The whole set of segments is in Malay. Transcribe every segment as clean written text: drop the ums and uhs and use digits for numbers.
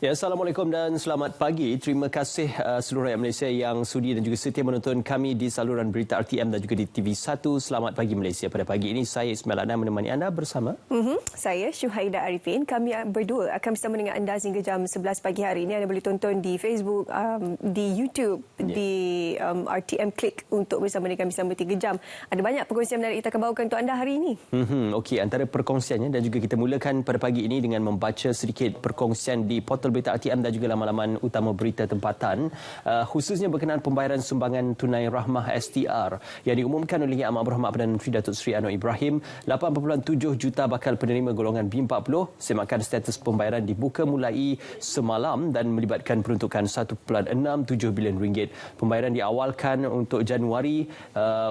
Ya, Assalamualaikum dan selamat pagi. Terima kasih seluruh rakyat Malaysia yang sudi dan juga setia menonton kami di saluran berita RTM dan juga di TV1. Selamat pagi Malaysia. Pada pagi ini saya Ismail Adnan menemani anda bersama. Saya Syuhaida Arifin. Kami berdua akan bersama dengan anda sehingga jam 11 pagi hari ini. Anda boleh tonton di Facebook, di YouTube, di RTM Klik untuk bersama dengan kami selama 3 jam. Ada banyak perkongsian menarik kita akan bawakan untuk anda hari ini. Okey, antara perkongsiannya dan juga kita mulakan pada pagi ini dengan membaca sedikit perkongsian di portal berita RTM dan juga laman-laman utama berita tempatan, khususnya berkenaan pembayaran sumbangan tunai rahmah STR yang diumumkan oleh Yang Amat Berhormat Perdana Menteri Datuk Seri Anwar Ibrahim. 8.7 juta bakal penerima golongan B40. Semakan status pembayaran dibuka mulai semalam dan melibatkan peruntukan 1.67 bilion ringgit. Pembayaran diawalkan untuk Januari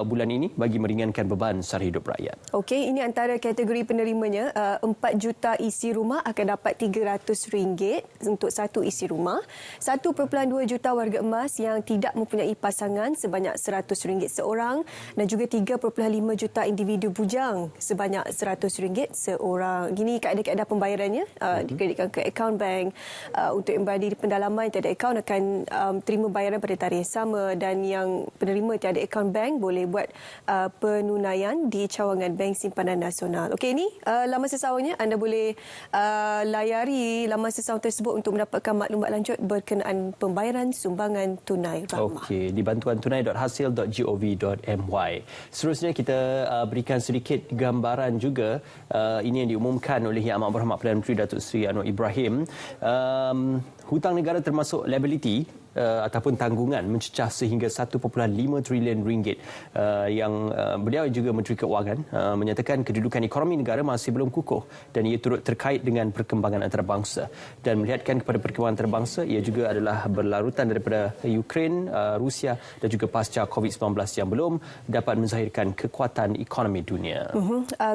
bulan ini bagi meringankan beban sara hidup rakyat. Okey, ini antara kategori penerimanya. 4 juta isi rumah akan dapat RM300 untuk satu isi rumah. 1.2 juta warga emas yang tidak mempunyai pasangan sebanyak RM100 seorang dan juga 3.5 juta individu bujang sebanyak RM100 seorang. Gini kaedah-kaedah pembayarannya. Dikreditkan ke akaun bank. Untuk yang berada di pendalaman tiada akaun akan terima bayaran pada tarikh yang sama, dan yang penerima tiada akaun bank boleh buat penunaian di cawangan Bank Simpanan Nasional. Okey, ini laman sesawangnya. Anda boleh layari laman sesawang tersebut untuk mendapatkan maklumat lanjut berkenaan pembayaran sumbangan tunai rahmah. Okey, di bantuantunai.hasil.gov.my. Seterusnya kita berikan sedikit gambaran juga. Ini yang diumumkan oleh Yang Amat Berhormat Perdana Menteri Datuk Seri Anwar Ibrahim. Hutang negara termasuk liability ataupun tanggungan mencecah sehingga 1.5 trilion ringgit. Yang beliau juga Menteri Keuangan menyatakan kedudukan ekonomi negara masih belum kukuh dan ia turut terkait dengan perkembangan antarabangsa. Dan melihatkan kepada perkembangan antarabangsa, ia juga adalah berlarutan daripada Ukraine, Rusia dan juga pasca COVID-19 yang belum dapat menzahirkan kekuatan ekonomi dunia.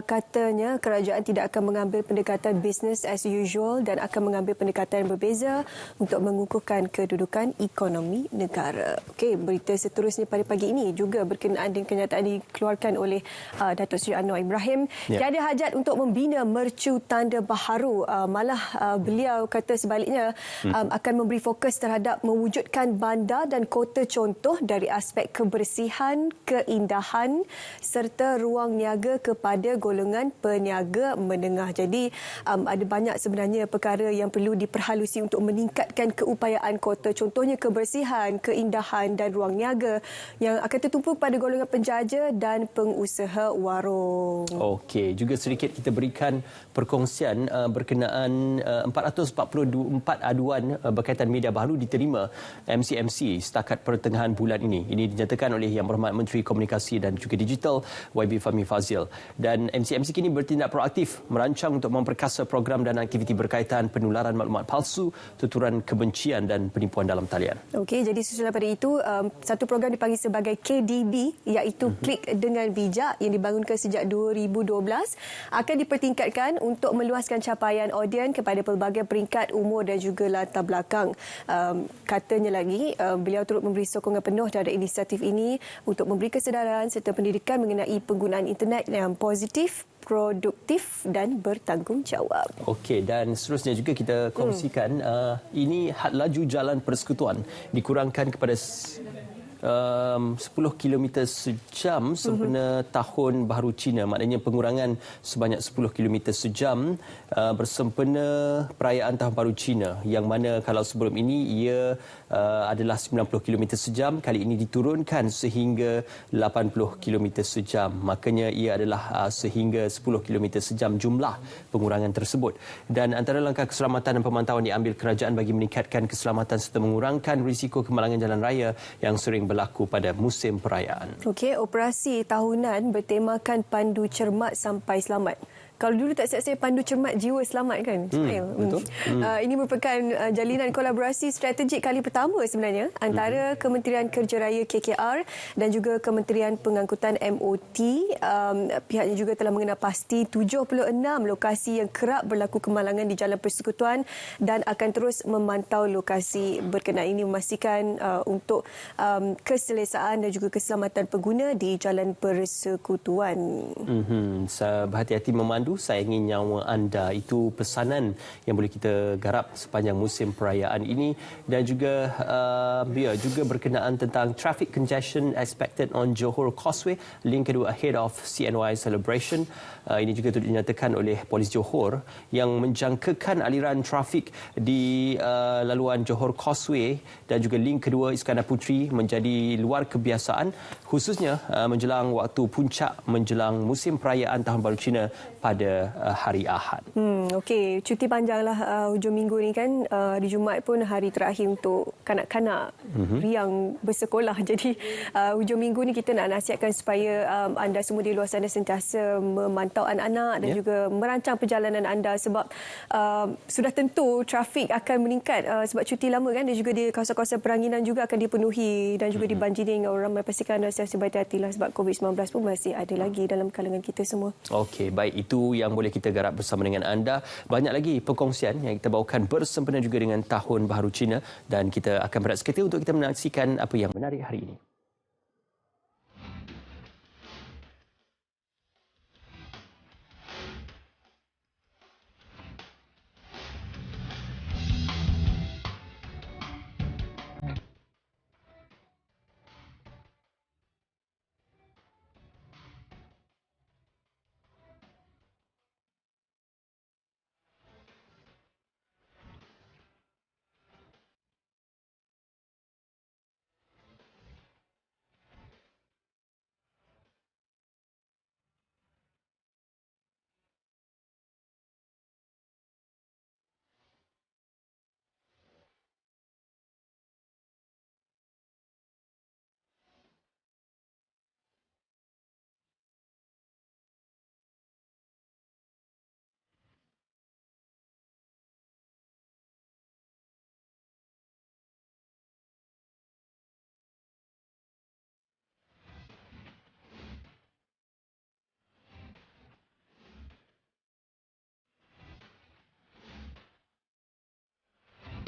Katanya kerajaan tidak akan mengambil pendekatan business as usual dan akan mengambil pendekatan yang berbeza untuk mengukuhkan kedudukan ekonomi negara. Okey, berita seterusnya pada pagi ini juga berkenaan dengan kenyataan dikeluarkan oleh Datuk Seri Anwar Ibrahim. Tiada hajat untuk membina mercu tanda baharu. Malah beliau kata sebaliknya akan memberi fokus terhadap mewujudkan bandar dan kota contoh dari aspek kebersihan, keindahan serta ruang niaga kepada golongan peniaga menengah. Jadi ada banyak sebenarnya perkara yang perlu diperhalusi untuk meningkatkan keupayaan kota. Contohnya kebersihan, keindahan dan ruang niaga yang akan tertumpu pada golongan penjaja dan pengusaha warung. Okey, juga sedikit kita berikan perkongsian berkenaan 444 aduan berkaitan media baru diterima MCMC setakat pertengahan bulan ini. Ini dinyatakan oleh Yang Berhormat Menteri Komunikasi dan juga Digital YB Fahmi Fazil. Dan MCMC kini bertindak proaktif merancang untuk memperkasa program dan aktiviti berkaitan penularan maklumat palsu, tuturan kebencian dan penipuan dalam talian. Okey, jadi susulan pada itu, satu program dipanggil sebagai KDB, iaitu Klik Dengan Bijak yang dibangunkan sejak 2012 akan dipertingkatkan untuk meluaskan capaian audien kepada pelbagai peringkat umur dan juga latar belakang. Katanya lagi, beliau turut memberi sokongan penuh terhadap inisiatif ini untuk memberi kesedaran serta pendidikan mengenai penggunaan internet yang positif, produktif dan bertanggungjawab. Okey, dan seterusnya juga kita kongsikan ini had laju jalan persekutuan dikurangkan kepada 10 km sejam sempena Tahun Baharu Cina. Maknanya pengurangan sebanyak 10 km sejam bersempena perayaan Tahun Baharu Cina, yang mana kalau sebelum ini ia adalah 90 km sejam, kali ini diturunkan sehingga 80 km sejam. Makanya ia adalah sehingga 10 km sejam jumlah pengurangan tersebut. Dan antara langkah keselamatan dan pemantauan diambil kerajaan bagi meningkatkan keselamatan serta mengurangkan risiko kemalangan jalan raya yang sering berlaku pada musim perayaan. Okey, operasi tahunan bertemakan pandu cermat sampai selamat. Kalau dulu tak siap-siap pandu cermat jiwa selamat kan? Betul. Ini merupakan jalinan kolaborasi strategik kali pertama sebenarnya antara Kementerian Kerja Raya KKR dan juga Kementerian Pengangkutan MOT. Pihaknya juga telah mengenal pasti 76 lokasi yang kerap berlaku kemalangan di Jalan Persekutuan dan akan terus memantau lokasi berkenaan ini memastikan untuk keselesaan dan juga keselamatan pengguna di Jalan Persekutuan. Berhati-hati memandu berlalu, sayangi nyawa anda. Itu pesanan yang boleh kita garap sepanjang musim perayaan ini. Dan juga juga berkenaan tentang traffic congestion expected on Johor Causeway, link kedua ahead of CNY celebration. Ini juga dinyatakan oleh Polis Johor yang menjangkakan aliran trafik di laluan Johor Causeway dan juga link kedua Iskandar Puteri menjadi luar kebiasaan, khususnya menjelang waktu puncak menjelang musim perayaan Tahun Baru Cina pada hari Ahad. Okey, cuti panjanglah hujung minggu ni kan. Di Jumaat pun hari terakhir untuk kanak-kanak yang bersekolah. Jadi hujung minggu ni kita nak nasihatkan supaya anda semua di luar sana sentiasa memantau anak-anak dan juga merancang perjalanan anda, sebab sudah tentu trafik akan meningkat sebab cuti lama kan, dan juga di kawasan-kawasan peranginan juga akan dipenuhi dan juga dibanjiri dengan orang ramai. Pastikan anda sentiasa berhati-hatilah sebab COVID-19 pun masih ada lagi dalam kalangan kita semua. Okey, baik, itu yang boleh kita garap bersama dengan anda. Banyak lagi perkongsian yang kita bawakan bersempena juga dengan Tahun Baharu Cina, dan kita akan berat sekali untuk kita menyaksikan apa yang menarik hari ini.